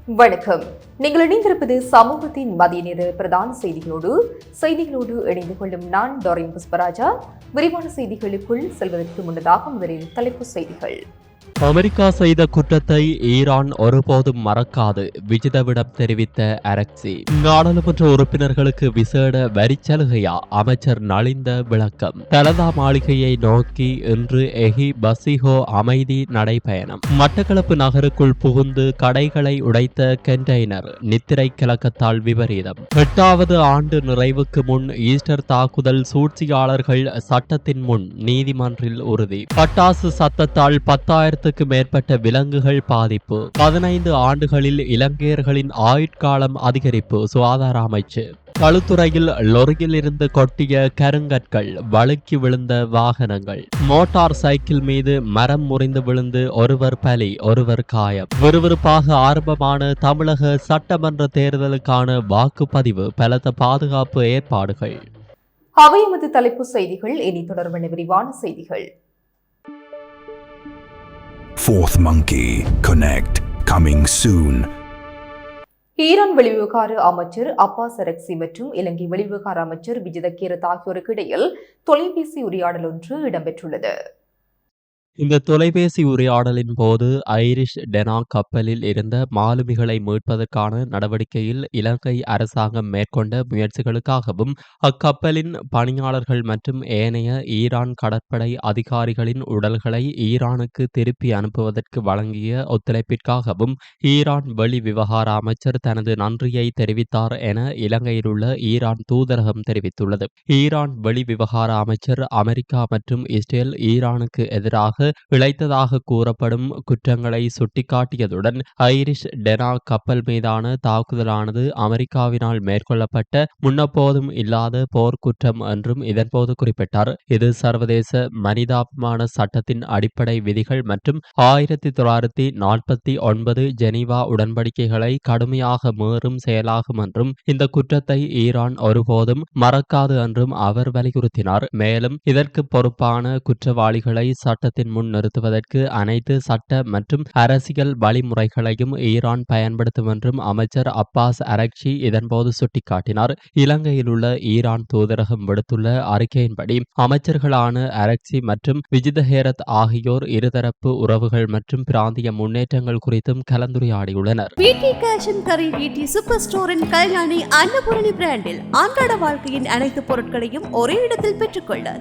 வணக்கம். நீங்கள் இணைந்திருப்பது சமூகத்தின் மதிய நேர பிரதான செய்திகளோடு இணைந்து கொள்ளும் நான் டோரின் புஷ்பராஜா. விரிவான செய்திகளுக்குள் செல்வதற்கு முன்னதாக முதலில் தலைப்புச் செய்திகள். அமெரிக்கா செய்த குற்றத்தை ஈரான் ஒருபோதும் மறக்காது, விஜிதவிடம் தெரிவித்த அரக்சி. நாடாளுமன்ற உறுப்பினர்களுக்கு விசேட வரிச்சலுகையா? அமைச்சர் நலிந்த விளக்கம். தலதா மாளிகையை நோக்கி இன்று எஹி பசிஹோ அமைதி நடைபயணம். மட்டக்களப்பு நகருக்குள் புகுந்து கடைகளை உடைத்த கண்டெய்னர், நித்திரை கலக்கத்தால் விபரீதம். 8வது ஆண்டு நிறைவுக்கு முன் ஈஸ்டர் தாக்குதல் சூழ்ச்சியாளர்கள் சட்டத்தின் முன், நீதிமன்றில் உறுதி. பட்டாசு சத்தத்தால் 10,000 மேற்பட்ட விலங்குகள் பாதிப்பு. 15 ஆண்டுகளில் இலங்கையர்களின் ஆயுட்காலம் அதிகரிப்பு. சுகாதார அமைச்சு. களுத்துறையில் லொரியில் இருந்து கொட்டிய கருங்கற்கள், வழுக்கி விழுந்த வாகனங்கள். மோட்டார் சைக்கிள் மீது மரம் முறிந்து விழுந்து ஒருவர் பலி, ஒருவர் காயம். விறுவிறுப்பாக ஆரம்பமான தமிழக சட்டமன்ற தேர்தலுக்கான வாக்குப்பதிவு, பலத்த பாதுகாப்பு ஏற்பாடுகள். அவை எமது தலைப்பு செய்திகள். இனி தொடர்பான விரிவான செய்திகள். Fourth Monkey Connect coming soon. Iran வெளிவிவகார அமைச்சர் அப்பாஸ் அரக்சி மற்றும் இலங்கை வெளிவிவகார அமைச்சர் விஜித கேரத் ஆகியோருக்கு இடையில் தொலைபேசி உரையாடல் ஒன்று இடம்பெற்றுள்ளது. இந்த தொலைபேசி உரையாடலின் போது ஐரிஷ் டெனாக் கப்பலில் இருந்த மாலுமிகளை மீட்பதற்கான நடவடிக்கையில் இலங்கை அரசாங்கம் மேற்கொண்ட முயற்சிகளுக்காகவும் அக்கப்பலின் பணியாளர்கள் மற்றும் ஏனைய ஈரான் கடற்படை அதிகாரிகளின் உடல்களை ஈரானுக்கு திருப்பி அனுப்புவதற்கு வழங்கிய ஒத்துழைப்பிற்காகவும் ஈரான் வெளி விவகார அமைச்சர் தனது நன்றியை தெரிவித்தார் என இலங்கையில் உள்ள ஈரான் தூதரகம் தெரிவித்துள்ளது. ஈரான் வெளி விவகார அமைச்சர் அமெரிக்கா மற்றும் இஸ்ரேல் ஈரானுக்கு எதிராக இழைத்ததாக கூறப்படும் குற்றங்களை சுட்டிக்காட்டியதுடன் ஐரிஷ் டெனாக் கப்பல் மீதான தாக்குதலானது அமெரிக்காவினால் மேற்கொள்ளப்பட்ட முன்னப்போதும் இல்லாத போர்க்குற்றம் என்றும் இதன்போது குறிப்பிட்டார். இது சர்வதேச மனிதாபிமான சட்டத்தின் அடிப்படை விதிகள் மற்றும் 1949 ஜெனீவா உடன்படிக்கைகளை கடுமையாக மீறும் செயலாகும் என்றும் இந்த குற்றத்தை ஈரான் ஒருபோதும் மறக்காது என்றும் அவர் வலியுறுத்தினார். மேலும் இதற்கு பொறுப்பான குற்றவாளிகளை சட்டத்தின் முன் நிறுத்துவதற்கு அனைத்து சட்ட மற்றும் அரசியல் வழிமுறைகளையும் ஈரான் பயன்படுத்தும் என்றும் அமைச்சர் அப்பாஸ் அரக்சி இதன்போது சுட்டிக்காட்டினார். இலங்கையில் உள்ள ஈரான் தூதரகம் விடுத்துள்ள அறிக்கையின்படி அமைச்சர்களான அரக்சி மற்றும் விஜித ஹேரத் ஆகியோர் இருதரப்பு உறவுகள் மற்றும் பிராந்திய முன்னேற்றங்கள் குறித்தும் கலந்துரையாடியுள்ளனர். சூப்பர் ஸ்டோரின் கல்யாணி அன்னபூரணி பிராண்டில் அன்றாட வாழ்க்கையின் அனைத்து பொருட்களையும் ஒரே இடத்தில் பெற்றுக்கொள்ள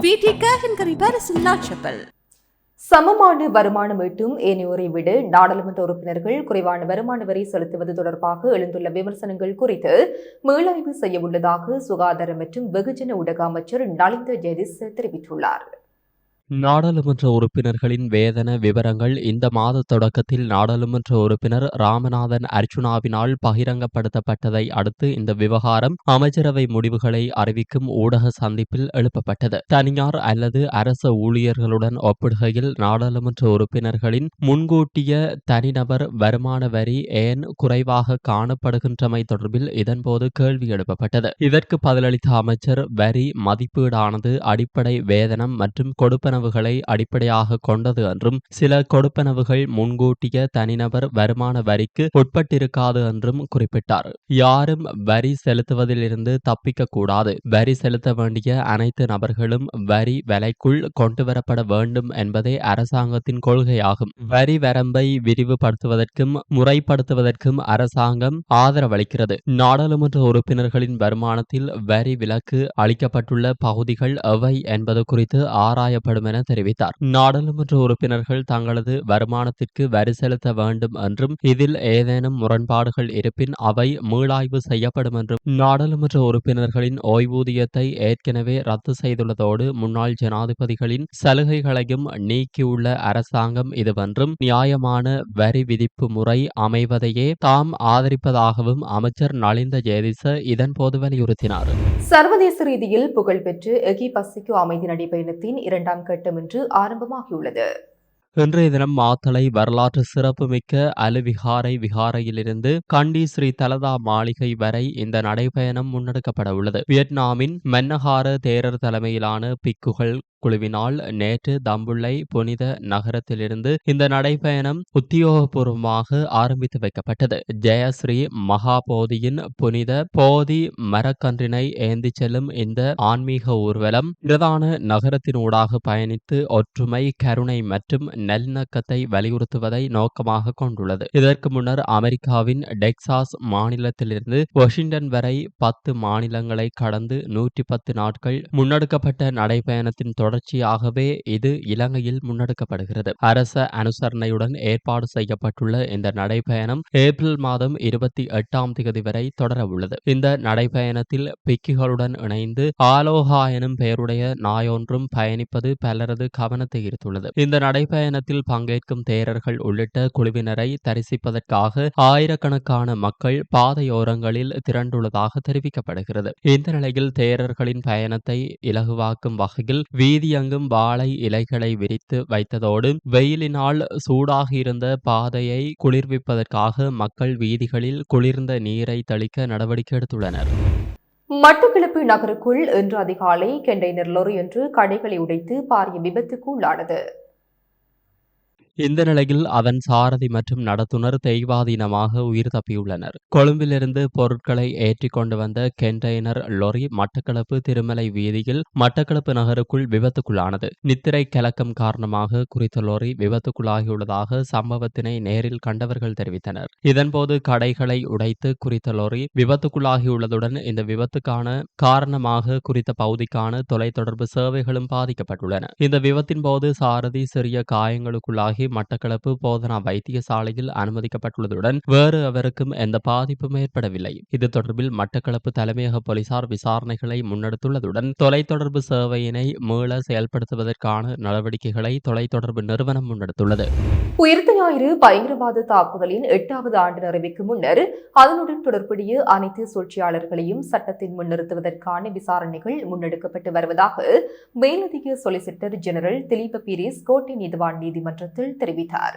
சமமான வருமானம் ஈட்டும் ஏனையோரை விட நாடாளுமன்ற உறுப்பினர்கள் குறைவான வருமான வரி செலுத்துவது தொடர்பாக எழுந்துள்ள விமர்சனங்கள் குறித்து மீளாய்வு செய்ய உள்ளதாக சுகாதார மற்றும் வெகுஜன ஊடக அமைச்சர் நலிந்த ஜெயதிஸ் தெரிவித்துள்ளார். நாடாளுமன்ற உறுப்பினர்களின் வேதன விவரங்கள் இந்த மாத தொடக்கத்தில் நாடாளுமன்ற உறுப்பினர் ராமநாதன் அர்ச்சுனாவினால் பகிரங்கப்படுத்தப்பட்டதை அடுத்து இந்த விவகாரம் அமைச்சரவை முடிவுகளை அறிவிக்கும் ஊடக சந்திப்பில் எழுப்பப்பட்டது. தனியார் அல்லது அரச ஊழியர்களுடன் ஒப்பிடுகையில் நாடாளுமன்ற உறுப்பினர்களின் முன்கூட்டிய தனிநபர் வருமான வரி ஏன் குறைவாக காணப்படுகின்றமை தொடர்பில் இதன்போது கேள்வி எழுப்பப்பட்டது. இதற்கு பதிலளித்த அமைச்சர், வரி மதிப்பீடானது அடிப்படை வேதனம் மற்றும் கொடுப்பனவுகளை அடிப்படையாக கொண்டது என்றும் சில கொடுப்பனவுகள் முன்கூட்டிய தனிநபர் வருமான வரிக்கு உட்பட்டிருக்காது என்றும் குறிப்பிட்டார். யாரும் வரி செலுத்துவதிலிருந்து தப்பிக்க கூடாது. வரி செலுத்த வேண்டிய அனைத்து நபர்களும் வரி விலைக்குள் கொண்டுவரப்பட வேண்டும் என்பதே அரசாங்கத்தின் கொள்கையாகும். வரி வரம்பை விரிவுபடுத்துவதற்கும் முறைப்படுத்துவதற்கும் அரசாங்கம் ஆதரவளிக்கிறது. நாடாளுமன்ற உறுப்பினர்களின் வருமானத்தில் வரி விலக்கு அளிக்கப்பட்டுள்ள பகுதிகள் எவை என்பது குறித்து ஆராயப்படும் என தெரிவித்தார். நாடாளுமன்ற உறுப்பினர்கள் தங்களது வருமானத்திற்கு வரி செலுத்த வேண்டும் என்றும் இதில் ஏதேனும் முரண்பாடுகள் இருப்பின் அவை மீளாய்வு செய்யப்படும் என்றும் நாடாளுமன்ற உறுப்பினர்களின் ஓய்வூதியத்தை ஏற்கனவே ரத்து செய்துள்ளதோடு முன்னாள் ஜனாதிபதிகளின் சலுகைகளையும் நீக்கியுள்ள அரசாங்கம் இதுவென்றும் நியாயமான வரி விதிப்பு முறை அமைவதையே தாம் ஆதரிப்பதாகவும் அமைச்சர் நலிந்த ஜெயதிச இதன்போது வலியுறுத்தினார். சர்வதேச ரீதியில் புகழ்பெற்று எகி பசிக்கு அமைதி நடைபயணத்தின் 2ஆம் கட்டம் இன்று ஆரம்பமாகியுள்ளது. இன்றைய தினம் மாத்தளை வரலாற்று சிறப்புமிக்க அலுவிகாரை விகாரையிலிருந்து கண்டி ஸ்ரீ தலதா மாளிகை வரை இந்த நடைபயணம் முன்னெடுக்கப்பட உள்ளது. வியட்நாமின் மன்னகார தேரர் தலைமையிலான பிக்குகள் குழுவினால் நேற்று தம்புள்ளை புனித நகரத்திலிருந்து இந்த நடைபயணம் உத்தியோகபூர்வமாக ஆரம்பித்து வைக்கப்பட்டது. ஜெயஸ்ரீ மகாபோதியின் புனித போதி மரக்கன்றினை ஏந்தி செல்லும் இந்த ஆன்மீக ஊர்வலம் பிரதான நகரத்தினூடாக பயணித்து ஒற்றுமை, கருணை மற்றும் நல்லிணக்கத்தை வலியுறுத்துவதை நோக்கமாக கொண்டுள்ளது. இதற்கு முன்னர் அமெரிக்காவின் டெக்சாஸ் மாநிலத்திலிருந்து வாஷிங்டன் வரை 10 மாநிலங்களை கடந்து 110 நாட்கள் முன்னெடுக்கப்பட்ட நடைபயணத்தின் தொடர்ச்சியாகவே இது இலங்கையில் முன்னெடுக்கப்படுகிறது. அரச அனுசரணையுடன் ஏற்பாடு செய்யப்பட்டுள்ள இந்த நடைபயணம் ஏப்ரல் மாதம் 28ஆம் தேதி வரை தொடரவுள்ளது. இந்த நடைபயணத்தில் பிக்குகளுடன் இணைந்து ஆலோகா எனும் பெயருடைய நாயொன்றும் பயணிப்பது பலரது கவனத்தை ஈர்த்துள்ளது. இந்த நடைபயணத்தில் பங்கேற்கும் தேரர்கள் உள்ளிட்ட குழுவினரை தரிசிப்பதற்காக ஆயிரக்கணக்கான மக்கள் பாதையோரங்களில் திரண்டுள்ளதாக தெரிவிக்கப்படுகிறது. இந்த நிலையில் தேரர்களின் பயணத்தை இலகுவாக்கும் வகையில் வீதியெங்கும் வாழை இலைகளை விரித்து வைத்ததோடு வெயிலினால் சூடாக இருந்த பாதையை குளிர்விப்பதற்காக மக்கள் வீதிகளில் குளிர்ந்த நீரை தெளிக்க நடவடிக்கை எடுத்துள்ளனர். மட்டக்களப்பு நகருக்குள் இன்று அதிகாலை கண்டெய்னர் லொரி ஒன்று கடைகளை உடைத்து பாரிய விபத்துக்கு உள்ளானது. இந்த நிலையில் அதன் சாரதி மற்றும் நடத்துனர் தெய்வாதீனமாக உயிர் தப்பியுள்ளனர். கொழும்பிலிருந்து பொருட்களை ஏற்றிக் கொண்டு வந்த கண்டெய்னர் லொரி மட்டக்களப்பு திருமலை வீதியில் மட்டக்களப்பு நகருக்குள் விபத்துக்குள்ளானது. நித்திரை கலக்கம் காரணமாக குறித்த லொரி விபத்துக்குள்ளாகியுள்ளதாக சம்பவத்தினை நேரில் கண்டவர்கள் தெரிவித்தனர். இதன்போது கடைகளை உடைத்து குறித்த லொரி விபத்துக்குள்ளாகியுள்ளதுடன் இந்த விபத்துக்கான காரணமாக குறித்த பகுதிக்கான தொலைத்தொடர்பு சேவைகளும் பாதிக்கப்பட்டுள்ளன. இந்த விபத்தின் போது சாரதி சிறிய காயங்களுக்குள்ளாகி மட்டக்களப்பு போதனா வைத்தியசாலையில் அனுமதிக்கப்பட்டுள்ளதுடன் வேறு எவருக்கும் எந்த பாதிப்பும் ஏற்படவில்லை. இது தொடர்பில் மட்டக்களப்பு தலைமையக போலீசார் விசாரணைகளை முன்னெடுத்துள்ளதுடன் தொலைத்தொடர்பு சேவையினை மீள செயல்படுத்துவதற்கான நடவடிக்கைகளை தொலைத்தொடர்பு நிறுவனம் முன்னெடுத்துள்ளது. உயிர்த்த ஞாயிறு பயங்கரவாத தாக்குதலின் 8வது ஆண்டு நிறைவுக்கு முன்னர் அதனுடன் தொடர்புடைய அனைத்து சூழ்ச்சியாளர்களையும் சட்டத்தின் முன் நிறுத்துவதற்கான விசாரணைகள் முன்னெடுக்கப்பட்டு வருவதாக மேலதிக சொலிசிட்டர் ஜெனரல் திலீப பீரிஸ் கோட்டை நீதிவான் நீதிமன்றத்தில் தெரிவித்தார்.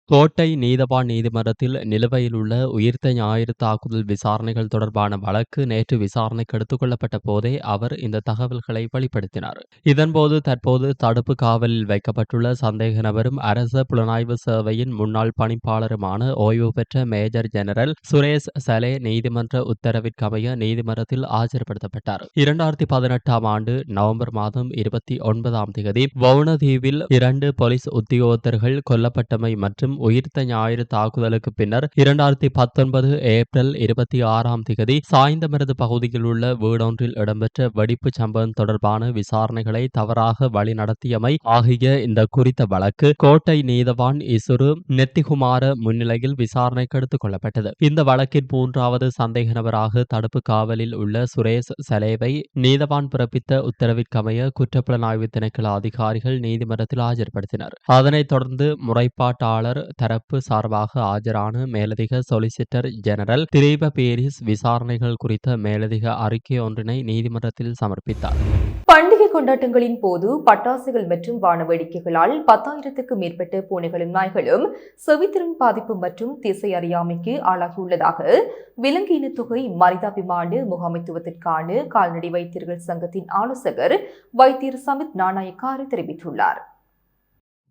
கோட்டை நீதவான் நீதிமன்றத்தில் நிலுவையில் உள்ள உயிர்த்த ஞாயிறு தாக்குதல் விசாரணைகள் தொடர்பான வழக்கு நேற்று விசாரணைக்கு எடுத்துக் கொள்ளப்பட்ட போதே அவர் இந்த தகவல்களை வெளிப்படுத்தினார். இதன்போது தற்போது தடுப்பு காவலில் வைக்கப்பட்டுள்ள சந்தேக நபரும் அரச புலனாய்வு சேவையின் முன்னாள் பணிப்பாளருமான ஓய்வு பெற்ற மேஜர் ஜெனரல் சுரேஷ் சலே நீதிமன்ற உத்தரவிற்கமைய நீதிமன்றத்தில் ஆஜர்படுத்தப்பட்டார். 2018ஆம் ஆண்டு நவம்பர் மாதம் 29ஆம் தேதி வவுணதீவில் 2 போலீஸ் உத்தியோகத்தர்கள் கொல்லப்பட்டமை மற்றும் உயிர்த்த ஞாயிறு தாக்குதலுக்கு பின்னர் 2019 ஏப்ரல் 26ஆம் தேதி சாய்ந்தமருது பகுதியில் உள்ள வீடொன்றில் இடம்பெற்ற வெடிப்பு சம்பவம் தொடர்பான விசாரணைகளை தவறாக வழிநடத்தியமை ஆகிய இந்த குறித்த வழக்கு கோட்டை நீதவான் இசுரு நெத்திகுமார முன்னிலையில் விசாரணைக்கு எடுத்துக் கொள்ளப்பட்டது. இந்த வழக்கின் 3வது சந்தேக நபராக தடுப்பு காவலில் உள்ள சுரேஷ் சலேவை நீதவான் பிறப்பித்த உத்தரவிற்கமைய குற்றப்புலனாய்வு திணைக்கள அதிகாரிகள் நீதிமன்றத்தில் ஆஜர்படுத்தினர். அதனைத் தொடர்ந்து முறைப்பாட்டாளர் தரப்பு சார்பாக ஆஜரான மேலதிக சொலிசிட்டர் ஜெனரல் திலீப பீரிஸ் விசாரணைகள் குறித்த மேலதிக அறிக்கை ஒன்றினை நீதிமன்றத்தில் சமர்ப்பித்தார். பண்டிகை கொண்டாட்டங்களின் போது பட்டாசுகள் மற்றும் வான வேடிக்கைகளால் 10,000க்கும் மேற்பட்ட பூனைகளும் நாய்களும் செவித்திறன் பாதிப்பு மற்றும் திசை அறியாமைக்கு ஆளாகியுள்ளதாக விலங்கு இனத்தொகை மனிதாபிமான முகாமைத்துவத்திற்கான கால்நடை வைத்தியர்கள் சங்கத்தின் ஆலோசகர் வைத்தியர் சமித் நாணயக்கார் தெரிவித்துள்ளார்.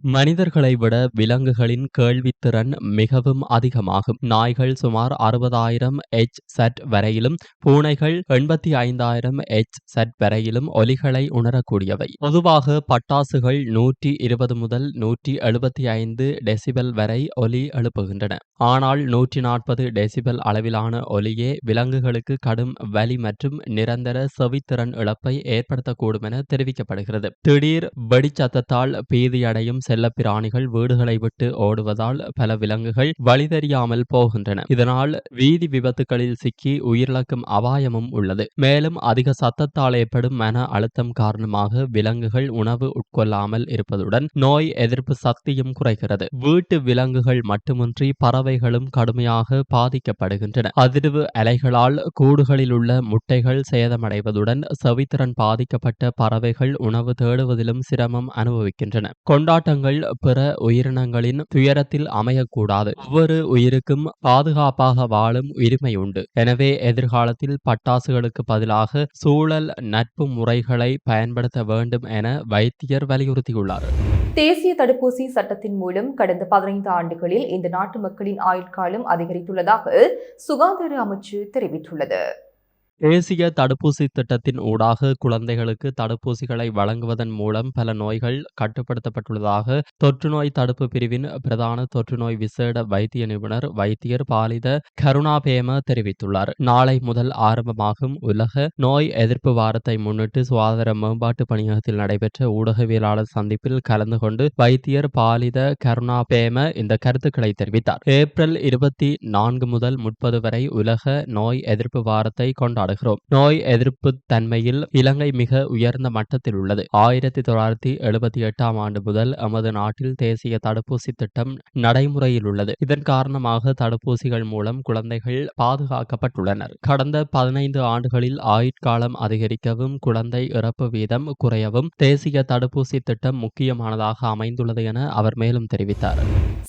மனிதர்களை விட விலங்குகளின் கேள்வித்திறன் மிகவும் அதிகமாகும். நாய்கள் சுமார் 60,000 Hz வரையிலும் பூனைகள் 85,000 Hz வரையிலும் ஒலிகளை உணரக்கூடியவை. பொதுவாக பட்டாசுகள் 120 முதல் 175 டெசிபல் வரை ஒலி எழுப்புகின்றன. ஆனால் 140 டெசிபல் அளவிலான ஒலியே விலங்குகளுக்கு கடும் வலி மற்றும் நிரந்தர செவித்திறன் இழப்பை ஏற்படுத்தக்கூடும் என தெரிவிக்கப்படுகிறது. திடீர் வெடிச்சத்தத்தால் பீதியடையும் செல்ல பிராணிகள் வீடுகளை விட்டு ஓடுவதால் பல விலங்குகள் வழி தெரியாமல் போகின்றன. இதனால் வீதி விபத்துகளில் சிக்கி உயிரிழக்கும் அபாயமும் உள்ளது. மேலும் அதிக சத்தத்தால் ஏற்படும் மன அழுத்தம் காரணமாக விலங்குகள் உணவு உட்கொள்ளாமல் இருப்பதுடன் நோய் எதிர்ப்பு சக்தியும் குறைகிறது. வீட்டு விலங்குகள் மட்டுமின்றி பறவைகளும் கடுமையாக பாதிக்கப்படுகின்றன. அதிர்வு அலைகளால் கூடுகளில் உள்ள முட்டைகள் சேதமடைவதுடன் செவித்திறன் பாதிக்கப்பட்ட பறவைகள் உணவு தேடுவதிலும் சிரமம் அனுபவிக்கின்றன. கொண்டாட்டங்கள் சட்டங்கள் பிற உயிரினங்களின் துயரத்தில் அமையக்கூடாது. ஒவ்வொரு உயிருக்கும் பாதுகாப்பாக வாழும் உரிமை உண்டு. எனவே எதிர்காலத்தில் பட்டாசுகளுக்கு பதிலாக சூழல் நட்பு முறைகளை பயன்படுத்த வேண்டும் என வைத்தியர் வலியுறுத்தியுள்ளார். தேசிய தடுப்பூசி சட்டத்தின் மூலம் கடந்த 15 ஆண்டுகளில் இந்த நாட்டு மக்களின் ஆயுட்காலம் அதிகரித்துள்ளதாக சுகாதார அமைச்சு தெரிவித்துள்ளது. தேசிய தடுப்பூசி திட்டத்தின் ஊடாக குழந்தைகளுக்கு தடுப்பூசிகளை வழங்குவதன் மூலம் பல நோய்கள் கட்டுப்படுத்தப்பட்டுள்ளதாக தொற்றுநோய் தடுப்பு பிரிவின் பிரதான தொற்றுநோய் விசேட வைத்திய நிபுணர் வைத்தியர் பாலித கருணாபேம தெரிவித்துள்ளார். நாளை முதல் ஆரம்பமாகும் உலக நோய் எதிர்ப்பு வாரத்தை முன்னிட்டு சுகாதார மேம்பாட்டு பணியகத்தில் நடைபெற்ற ஊடகவியலாளர் சந்திப்பில் கலந்து கொண்டு வைத்தியர் பாலித கருணாபேம இந்த கருத்துக்களை தெரிவித்தார். ஏப்ரல் 24 முதல் 30 வரை உலக நோய் எதிர்ப்பு வாரத்தை கொண்டாடுகிறோம். நோய் எதிர்ப்பு தன்மையில் இலங்கை மிக உயர்ந்த மட்டத்தில் உள்ளது. 1978 ஆண்டு முதல் எமது நாட்டில் தேசிய தடுப்பூசி திட்டம் நடைமுறையில் உள்ளது. இதன் காரணமாக தடுப்பூசிகள் மூலம் குழந்தைகள் பாதுகாக்கப்பட்டுள்ளனர். கடந்த 15 ஆண்டுகளில் ஆயுட்காலம் அதிகரிக்கவும் குழந்தை இறப்பு வீதம் குறையவும் தேசிய தடுப்பூசி திட்டம் முக்கியமானதாக அமைந்துள்ளது என அவர் மேலும் தெரிவித்தார்.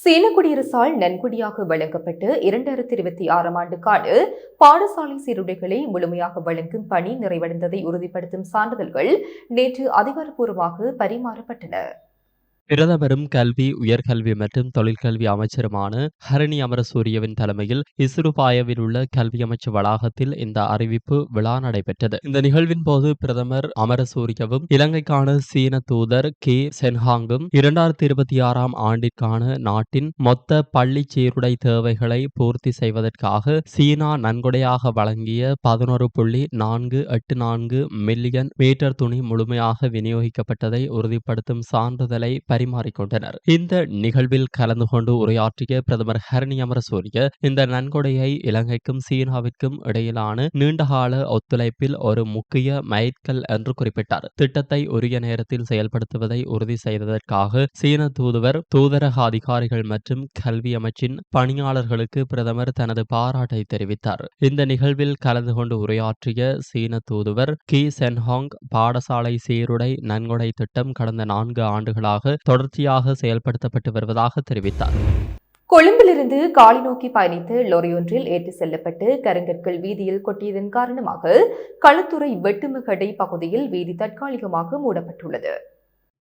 சீன குடியரசால் நன்கொடியாக வழங்கப்பட்டு 2026 ஆண்டுக்கான பாடசாலை சீருடைகளை முழுமையாக வழங்கும் பணி நிறைவடைந்ததை உறுதிப்படுத்தும் சான்றிதழ்கள் நேற்று அதிகாரப்பூர்வமாக பரிமாறப்பட்டன. பிரதமரும் கல்வி உயர்கல்வி மற்றும் தொழிற்கல்வி அமைச்சருமான ஹரணி அமரசூரியவின் தலைமையில் இசுருபாயவில் உள்ள கல்வி அமைச்சு வளாகத்தில் இந்த அறிவிப்பு விழா நடைபெற்றது. இந்த நிகழ்வின் போது பிரதமர் அமரசூரியவும் இலங்கைக்கான சீன தூதர் கே சென்ஹாங்கும் 2026 ஆண்டிற்கான நாட்டின் மொத்த பள்ளி சீருடை தேவைகளை பூர்த்தி செய்வதற்காக சீனா நன்கொடையாக வழங்கிய 11.484 மில்லியன் மீட்டர் துணி முழுமையாக விநியோகிக்கப்பட்டதை உறுதிப்படுத்தும் சான்றிதழை பரிமாறிக்கொண்டனர். இந்த நிகழ்வில் கலந்து கொண்டு உரையாற்றிய பிரதமர் ஹரணி அமரசூரிய இந்த நன்கொடையை இலங்கைக்கும் சீனாவிற்கும் இடையிலான நீண்டகால ஒத்துழைப்பில் ஒரு முக்கிய மைல்கல் என்று குறிப்பிட்டார். திட்டத்தை உரிய நேரத்தில் செயல்படுத்துவதை உறுதி செய்ததற்காக சீன தூதுவர், தூதரக அதிகாரிகள் மற்றும் கல்வி அமைச்சின் பணியாளர்களுக்கு பிரதமர் தனது பாராட்டை தெரிவித்தார். இந்த நிகழ்வில் கலந்து கொண்டு உரையாற்றிய சீன தூதுவர் கி சென்ஹாங் பாடசாலை சீருடை நன்கொடை திட்டம் கடந்த 4 ஆண்டுகளாக தொடர்ச்சியாக செயல்படுத்தப்பட்டு வருவதாக தெரிவித்தார். கொழும்பிலிருந்து காலி நோக்கி பயணித்த லொரி ஒன்றில் ஏற்றி செல்லப்பட்டு கருங்கற்கள் வீதியில் கொட்டியதன் காரணமாக களுத்துறை வெட்டுமகடை பகுதியில் வீதி தற்காலிகமாக மூடப்பட்டுள்ளது.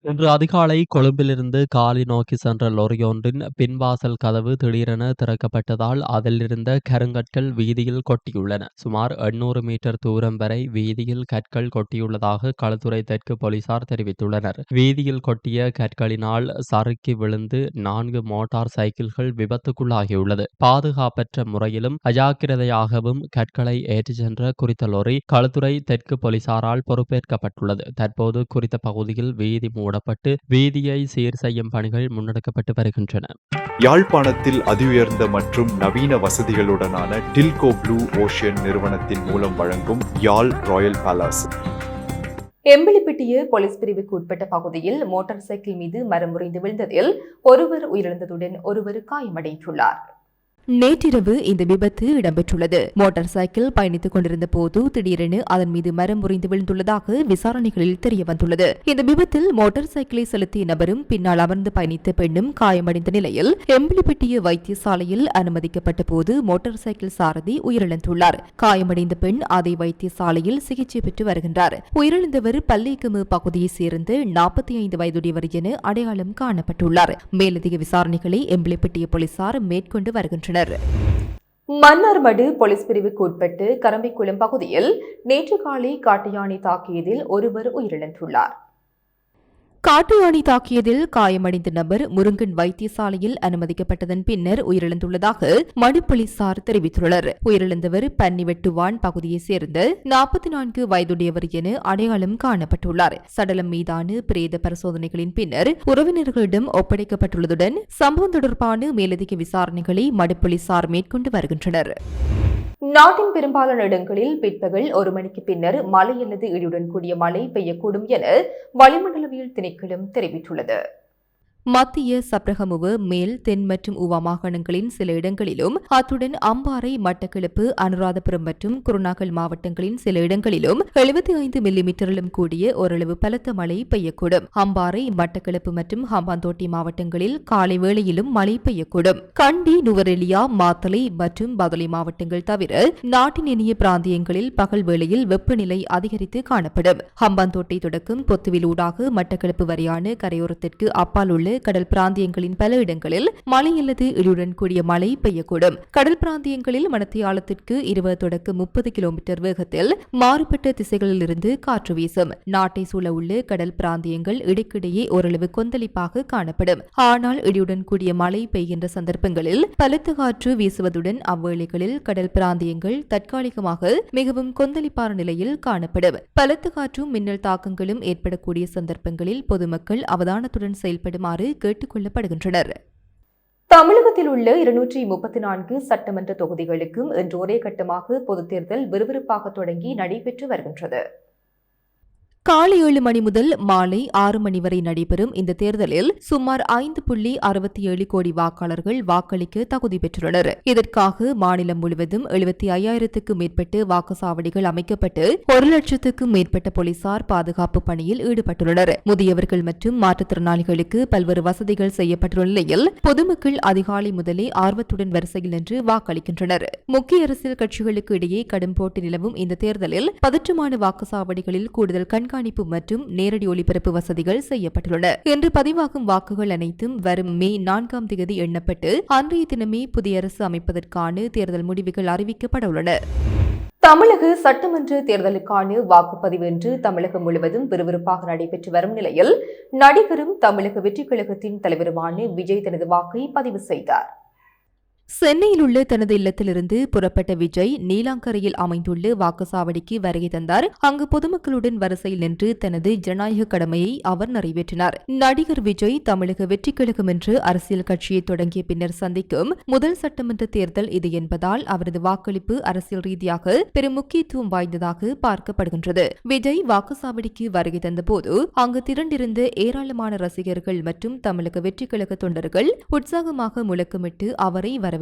இன்று அதிகாலை கொழும்பிலிருந்து காலி நோக்கி சென்ற லொரியொன்றின் பின்வாசல் கதவு திடீரென திறக்கப்பட்டதால் அதிலிருந்த கருங்கற்கள் வீதியில் கொட்டியுள்ளன. சுமார் 800 மீட்டர் தூரம் வரை வீதியில் கற்கள் கொட்டியுள்ளதாக களுத்துறை தெற்கு போலீசார் தெரிவித்துள்ளனர். வீதியில் கொட்டிய கற்களினால் சறுக்கி விழுந்து 4 மோட்டார் சைக்கிள்கள் விபத்துக்குள்ளாகியுள்ளது. பாதுகாப்பற்ற முறையிலும் அஜாக்கிரதையாகவும் கற்களை ஏற்றிச் சென்ற குறித்த லொரி களுத்துறை தெற்கு போலீசாரால் பொறுப்பேற்கப்பட்டுள்ளது. தற்போது குறித்த பகுதியில் வீதி மூடப்பட்டு வீதியை சீர் செய்யும் பணிகள் முன்னெடுக்கப்பட்டு வருகின்றன. யாழ்ப்பாணத்தில் அதிஉயர்ந்த மற்றும் நவீன வசதிகளுடனான டில்கோ ப்ளூ ஓஷன் நிறுவனத்தின் மூலம் வழங்கும் யாழ் ராயல் பேலஸ். எம்பிலிப்பிட்டிய போலீஸ் பிரிவுக்கு உட்பட்ட பகுதியில் மோட்டார் சைக்கிள் மீது மரம் முறிந்து விழுந்ததில் ஒருவர் உயிரிழந்ததுடன் ஒருவர் காயமடைந்துள்ளார். நேற்றிரவு இந்த விபத்து இடம்பெற்றுள்ளது. மோட்டார் சைக்கிள் பயணித்துக் கொண்டிருந்த போது திடீரென அதன் மீது மரம் முறிந்து விழுந்துள்ளதாக விசாரணைகளில் தெரியவந்துள்ளது. இந்த விபத்தில் மோட்டார் சைக்கிளை செலுத்திய நபரும் பின்னால் அமர்ந்து பயணித்த பெண்ணும் காயமடைந்த நிலையில் எம்பிலிப்பிட்டிய வைத்தியசாலையில் அனுமதிக்கப்பட்ட போது மோட்டார் சைக்கிள் சாரதி உயிரிழந்துள்ளார். காயமடைந்த பெண் அதே வைத்தியசாலையில் சிகிச்சை பெற்று வருகின்றார். உயிரிழந்தவர் பல்லேகமு பகுதியைச் சேர்ந்த 45 வயதுடையவர் என அடையாளம் காணப்பட்டுள்ளார். மேலதிக விசாரணைகளை எம்பிலிப்பிட்டிய போலீசார் மேற்கொண்டு வருகின்றனர். மன்னார்மடு போலீஸ் பிரிவுக்கு உட்பட்டு கரம்பிக்குளம் பகுதியில் நேற்று காலை காட்டு யானை தாக்கியதில் ஒருவர் உயிரிழந்துள்ளார். காட்டு யானை தாக்கியதில் காயமடைந்த நபர் முருங்கன் வைத்தியசாலையில் அனுமதிக்கப்பட்டதன் பின்னர் உயிரிழந்துள்ளதாக மடு போலீசார் தெரிவித்துள்ளனர். உயிரிழந்தவர் பன்னிவெட்டுவான் பகுதியைச் சேர்ந்த 44 வயதுடையவர் என அடையாளம் காணப்பட்டுள்ளார். சடலம் மீதான பிரேத பரிசோதனைகளின் பின்னர் உறவினர்களிடம் ஒப்படைக்கப்பட்டுள்ளதுடன் சம்பவம் தொடர்பான மேலதிக விசாரணைகளை மடு போலீசார் மேற்கொண்டு வருகின்றனர். நாட்டின் பெரும்பாலான இடங்களில் பிற்பகல் 1 மணிக்கு பின்னர் மழை அல்லது இடியுடன் கூடிய மழை பெய்யக்கூடும் என வளிமண்டலவியல் திணைக்களம் தெரிவித்துள்ளது. மத்திய சப்ரகமுவ மேல் தென் மற்றும் உவா மாகாணங்களின் சில இடங்களிலும் அத்துடன் அம்பாறை மட்டக்களப்பு அனுராதபுரம் மற்றும் குருநாகல் மாவட்டங்களின் சில இடங்களிலும் 75 மில்லிமீட்டரிலும் கூடிய ஓரளவு பலத்த மழை பெய்யக்கூடும். அம்பாறை மட்டக்களப்பு மற்றும் ஹம்பாந்தோட்டை மாவட்டங்களில் காலை வேளையிலும் மழை பெய்யக்கூடும். கண்டி நுவரெலியா மாத்தளை மற்றும் பதுளை மாவட்டங்கள் தவிர நாட்டின் இனிய பிராந்தியங்களில் பகல் வேளையில் வெப்பநிலை அதிகரித்து காணப்படும். ஹம்பாந்தோட்டை தொடக்கம் பொத்துவில் ஊடாக மட்டக்களப்பு வரையான கரையோரத்திற்கு அப்பால் உள்ள கடல் பிராந்தியங்களின் பல இடங்களில் மழை அல்லது இடியுடன் கூடிய மழை பெய்யக்கூடும். கடல் பிராந்தியங்களில் மணித்தியாலத்திற்கு 20 தொடக்கம் 30 கிலோமீட்டர் வேகத்தில் மாறுபட்ட திசைகளில் இருந்து காற்று வீசும். நாட்டை சூழ உள்ள கடல் பிராந்தியங்கள் இடைக்கிடையே ஓரளவு கொந்தளிப்பாக காணப்படும். ஆனால் இடியுடன் கூடிய மழை பெய்கின்ற சந்தர்ப்பங்களில் பலத்த காற்று வீசுவதுடன் அவ்வேளைகளில் கடல் பிராந்தியங்கள் தற்காலிகமாக மிகவும் கொந்தளிப்பான நிலையில் காணப்படும். பலத்த காற்றும் மின்னல் தாக்கங்களும் ஏற்படக்கூடிய சந்தர்ப்பங்களில் பொதுமக்கள் அவதானத்துடன் செயல்படுமாறு கேட்டுக் கொள்ளப்படுகின்றனர். தமிழகத்தில் உள்ள 234 சட்டமன்ற தொகுதிகளுக்கும் இன்று ஒரே கட்டமாக பொதுத் தேர்தல் விறுவிறுப்பாக தொடங்கி நடைபெற்று வருகின்றது. காலை 7 மணி முதல் மாலை 6 மணி வரை நடைபெறும் இந்த தேர்தலில் சுமார் 5.67 கோடி வாக்காளர்கள் வாக்களிக்க தகுதி பெற்றுள்ளனர். இதற்காக மாநிலம் முழுவதும் 75,000க்கும் மேற்பட்ட வாக்குச்சாவடிகள் அமைக்கப்பட்டு 1 லட்சத்துக்கும் மேற்பட்ட போலீசார் பாதுகாப்பு பணியில் ஈடுபட்டுள்ளனர். முதியவர்கள் மற்றும் மாற்றுத்திறனாளிகளுக்கு பல்வேறு வசதிகள் செய்யப்பட்டுள்ள நிலையில் பொதுமக்கள் அதிகாலை முதலே ஆர்வத்துடன் வரிசையில் நின்று வாக்களிக்கின்றனர். முக்கிய அரசியல் கட்சிகளுக்கு இடையே கடும் போட்டி நிலவும் இந்த தேர்தலில் பதற்றமான வாக்குச்சாவடிகளில் கூடுதல் கண்காணிப்பு மற்றும் நேரடி ஒளிபரப்பு வசதிகள் செய்யப்பட்டுள்ளன. இன்று பதிவாகும் வாக்குகள் அனைத்தும் வரும் மே 4ஆம் தேதி எண்ணப்பட்டு அன்றைய தினமே புதிய அரசு அமைப்பதற்கான தேர்தல் முடிவுகள் அறிவிக்கப்பட உள்ளன. தமிழக சட்டமன்ற தேர்தலுக்கான வாக்குப்பதிவு இன்று தமிழகம் முழுவதும் விறுவிறுப்பாக நடைபெற்று வரும் நிலையில் நடிகரும் தமிழக வெற்றிக் கழகத்தின் தலைவருமான விஜய் தனது வாக்கை பதிவு செய்தார். சென்னையில் உள்ள தனது இல்லத்திலிருந்து புறப்பட்ட விஜய் நீலாங்கரையில் அமைந்துள்ள வாக்குச்சாவடிக்கு வருகை தந்தார். அங்கு பொதுமக்களுடன் வரிசையில் நின்று தனது ஜனநாயக கடமையை அவர் நிறைவேற்றினார். நடிகர் விஜய் தமிழக வெற்றிக் கழகம் என்று அரசியல் கட்சியை தொடங்கிய பின்னர் சந்திக்கும் முதல் சட்டமன்ற தேர்தல் இது என்பதால் அவரது வாக்களிப்பு அரசியல் ரீதியாக பெரும் முக்கியத்துவம் வாய்ந்ததாக பார்க்கப்படுகின்றது. விஜய் வாக்குச்சாவடிக்கு வருகை தந்தபோது அங்கு திரண்டிருந்த ஏராளமான ரசிகர்கள் மற்றும் தமிழக வெற்றிக் கழக தொண்டர்கள் உற்சாகமாக முழக்கமிட்டு அவரை வரவேற்றனர்.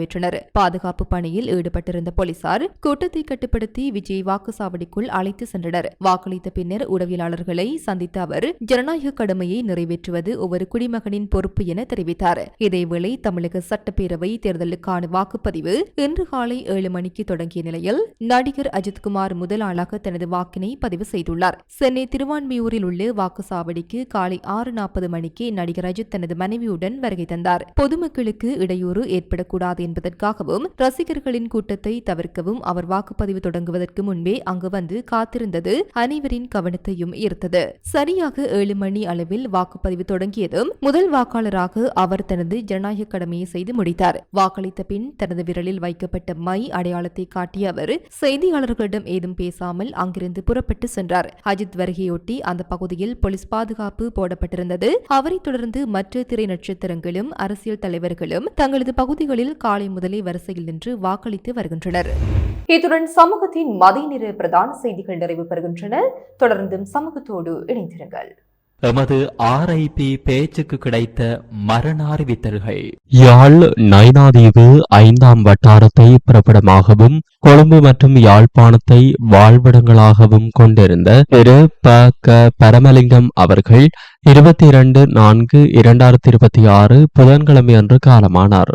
பாதுகாப்பு பணியில் ஈடுபட்டிருந்த போலீசார் கூட்டத்தை கட்டுப்படுத்தி விஜய் வாக்குச்சாவடிக்குள் அழைத்து சென்றனர். வாக்களித்த பின்னர் உளவியலாளர்களை சந்தித்த அவர் ஜனநாயக கடமையை நிறைவேற்றுவது ஒவ்வொரு குடிமகனின் பொறுப்பு என தெரிவித்தார். இதேவேளை தமிழக சட்டப்பேரவை தேர்தலுக்கான வாக்குப்பதிவு இன்று காலை 7 மணிக்கு தொடங்கிய நிலையில் நடிகர் அஜித்குமார் முதல் ஆளாக தனது வாக்கினை பதிவு செய்துள்ளார். சென்னை திருவான்மியூரில் உள்ள வாக்குச்சாவடிக்கு காலை 6:40 மணிக்கு நடிகர் அஜித் தனது மனைவியுடன் வருகை தந்தார். பொதுமக்களுக்கு இடையூறு ஏற்படக்கூடாது என்பதற்காகவும் ரசிகர்களின் கூட்டத்தை தவிர்க்கவும் அவர் வாக்குப்பதிவு தொடங்குவதற்கு முன்பே அங்கு வந்து காத்திருந்தது அனைவரின் கவனத்தையும் ஈர்த்தது. சரியாக 7 மணி அளவில் வாக்குப்பதிவு தொடங்கியதும் முதல் வாக்காளராக அவர் தனது ஜனநாயக கடமையை செய்து முடித்தார். வாக்களித்த பின் தனது விரலில் வைக்கப்பட்ட மை அடையாளத்தை காட்டிய அவர் செய்தியாளர்களிடம் ஏதும் பேசாமல் அங்கிருந்து புறப்பட்டு சென்றார். அஜித் வருகையொட்டி அந்த பகுதியில் போலீஸ் பாதுகாப்பு போடப்பட்டிருந்தது. அவரை தொடர்ந்து மற்ற திரை நட்சத்திரங்களும் அரசியல் தலைவர்களும் தங்களது பகுதிகளில் காலை முதலே வரிசையில் நின்று வாக்களித்து வருகின்றனர். இத்துடன் சமூகத்தின் மதிய நேர பிரதான செய்திகள் நிறைவு பெறுகின்றன. தொடர்ந்தும் சமூகத்தோடு இணைந்திருங்கள். எமது RIP பேச்சுக்கு கிடைத்த மரண அறிவித்தல்கள். யாழ் நைனாதீவு 5ஆம் வட்டாரத்தை பிறப்பிடமாகவும் கொழும்பு மற்றும் யாழ்ப்பாணத்தை வாழ்விடங்களாகவும் கொண்டிருந்த திரு ப.க. பரமலிங்கம் அவர்கள் 22/4/2026 புதன்கிழமை அன்று காலமானார்.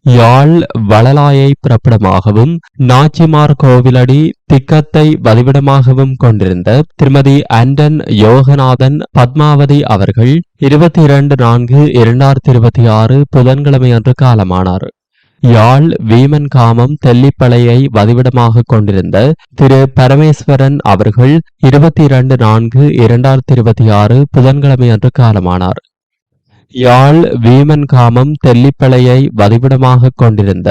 யாழ் வளலாயை பிறப்பிடமாகவும் நாச்சிமார் கோவிலடி திக்கத்தை வதிவிடமாகவும் கொண்டிருந்த திருமதி ஆண்டன் யோகநாதன் பத்மாவதி அவர்கள் 22/4/2026 புதன்கிழமை அன்று காலமானார். யாழ் வீமன்காமம் தெல்லிப்பளையை வதிவிடமாக கொண்டிருந்த திரு பரமேஸ்வரன் அவர்கள் 22/4/2026 புதன்கிழமை அன்று காலமானார். யாழ் வீமன்காமம் தெல்லிப்பளையை வதிவிடமாக கொண்டிருந்த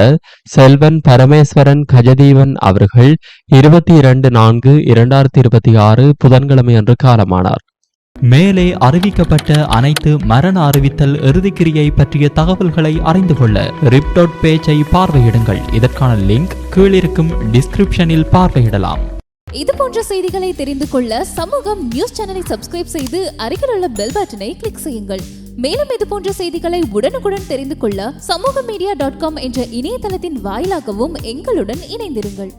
செல்வன் பரமேஸ்வரன் கஜதீவன் அவர்கள் 22/4/2026 புதன்கிழமை அன்று காலமானார். மேலே அறிவிக்கப்பட்ட அனைத்து மரண அறிவித்தல் இறுதிக்கிரியை பற்றிய தகவல்களை அறிந்து கொள்ள ரிப்டோட் பேஜை பார்வையிடுங்கள். இதற்கான லிங்க் கீழிருக்கும் டிஸ்கிரிப்ஷனில் பார்வையிடலாம். இது போன்ற செய்திகளை தெரிந்து கொள்ள சமூகம் நியூஸ் சேனலை சப்ஸ்கிரைப் செய்து அருகில் உள்ள பெல் பட்டனை கிளிக் செய்யுங்கள். மேலும் இது போன்ற செய்திகளை உடனுக்குடன் தெரிந்து கொள்ள சமூகமீடியா.com என்ற இணையதளத்தின் வாயிலாகவும் எங்களுடன் இணைந்திருங்கள்.